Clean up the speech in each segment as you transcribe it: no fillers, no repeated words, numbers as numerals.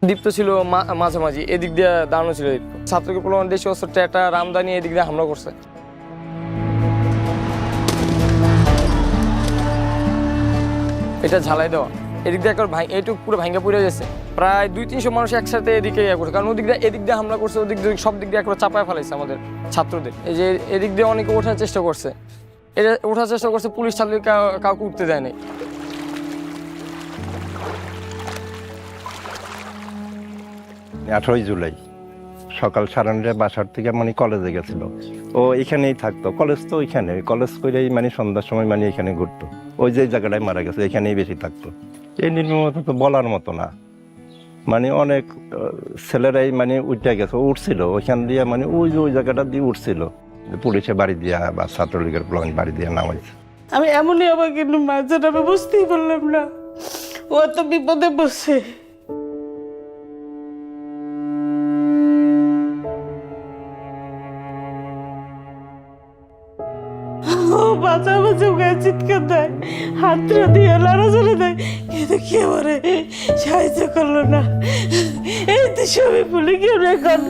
দীপ্ত ছিল মাঝামাঝি, এদিক দিয়ে দাঁড়ানো ছিল দীপ্ত। ছাত্রকে প্রলোভন দেশি অস্ত্র টেটা রামদানি এদিক দিয়ে হামলা করছে। এটা ঝালাই দেওয়া, এদিক দিয়ে একবার এইটুকু পুরো ভাঙ্গা পড়ে গেছে। প্রায় 200-300 মানুষ একসাথে এদিকে করছে, কারণ এদিক দিয়ে হামলা করছে, ওদিক দিয়ে সব দিক দিয়ে একবার চাপায় ফেলাইছে আমাদের ছাত্রদের। এই যে এদিক দিয়ে অনেকে ওঠার চেষ্টা করছে, এটা ওঠার চেষ্টা করছে, পুলিশ ছাত্র কাউকে উঠতে দেয় নাই। 18 জুলাই সকাল 9:30 বাসার থেকে মানে কলেজে গেছিল। ও এখানেই থাকতো, কলেজ তো ওইখানে, কলেজ করেই মানে সন্ধ্যার সময় মানে এখানে ঘুরতো। ওই যে জায়গাটায় মারা গেছে এখানেই বেশি থাকতো। এই নির্মমতা তো বলার মতো না, মানে অনেক ছেলেরাই মানে উঠে গেছে, উঠছিল ওইখান দিয়ে, মানে ওই যে ওই জায়গাটা দিয়ে উঠছিল, পুলিশে বাড়ি দিয়া বা ছাত্রলীগের বাড়ি দিয়ে নামাইছে। আমি এমনই আবার কিন্তু মাঝে আমি বুঝতেই পারলাম না ও তো বিপদে বসে। ও বাঁচা বাঁচা গায়ে চিৎকার দেয়, হাতটা দিয়ে লড়াচড়া দেয়, কিন্তু কেউ ওরে সাহায্য করলো না। এই তো সবই ভুলে গিয়ে এখন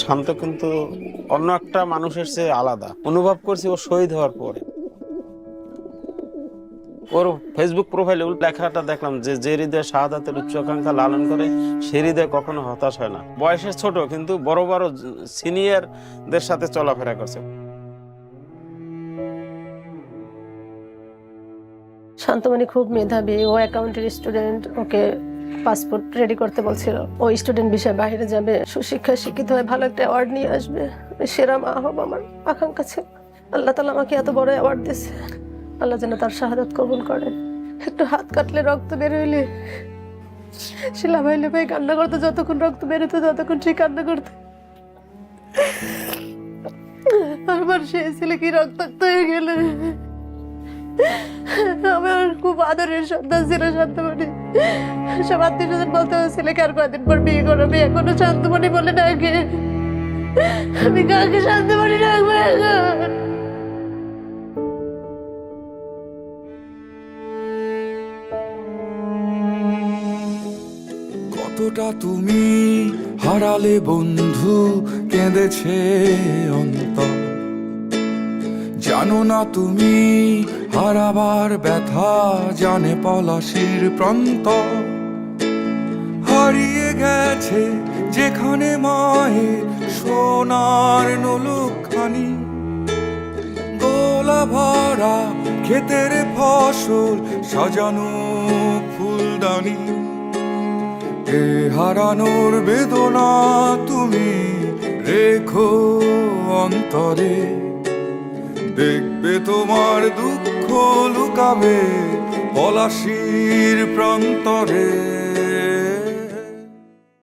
শান্ত কিন্তু অন্য একটা মানুষের চেয়ে আলাদা অনুভব করছি ও শহীদ হওয়ার পরে। ওর ফেসবুক প্রোফাইলে লেখাটা দেখলাম যে হৃদয়ে শাহাদাতের উচ্চাকাঙ্ক্ষা লালন করে সে হৃদয়ে কখনো হতাশ হয় না। বয়সে ছোট কিন্তু বড় বড় সিনিয়রদের সাথে চলাফেরা করছে। শান্তমণি খুব মেধাবী, ও অ্যাকাউন্টের স্টুডেন্ট, ওকে পাসপোর্ট রেডি করতে বলছিল। ও স্টুডেন্ট বিষয়ে বাইরে যাবে, সুশিক্ষায় শিক্ষিত হয়ে ভালো একটা অ্যাওয়ার্ড নিয়ে আসবে, সেরা মা হব আমার আকাঙ্ক্ষা ছিল। আল্লাহ তাআলা আমাকে এত বড় অ্যাওয়ার্ড দিয়েছে, আল্লাহ যেন তার শাহাদাত কবুল করে। একটু হাত কাটলে রক্ত বের হইলে সে লাফাই লাফাই কান্না করতো, যতক্ষণ রক্ত বেরোতো ততক্ষণ সে কান্না করতো। আমার সেই ছেলে কি রক্তাক্ত হয়ে গেলে। আমার খুব আদরের সন্তান ছিল শান্তমণি। সব আত্মীয়স্বজন বলতে ছেলেকে আর কয়দিন পর বিয়ে করবে, এখনো শান্তমণি বলে ডাকে। আমি কাকে শান্তমণি ডাকবো এখন? কতটা তুমি হারালে বন্ধু, কেঁদেছে অন্তর। জানো না তুমি হারাবার ব্যথা, জানে পলাশির প্রান্ত। হারিয়ে গেছে যেখানে মায়ের সোনার নলুকখানি, গোলা ভরা ক্ষেতের ফসল, সাজানো ফুলদানি। এ হারানোর বেদনা তুমি রেখো অন্তরে, দেখবে তোমার দুঃখ লুকাবে পলাশির প্রান্তরে।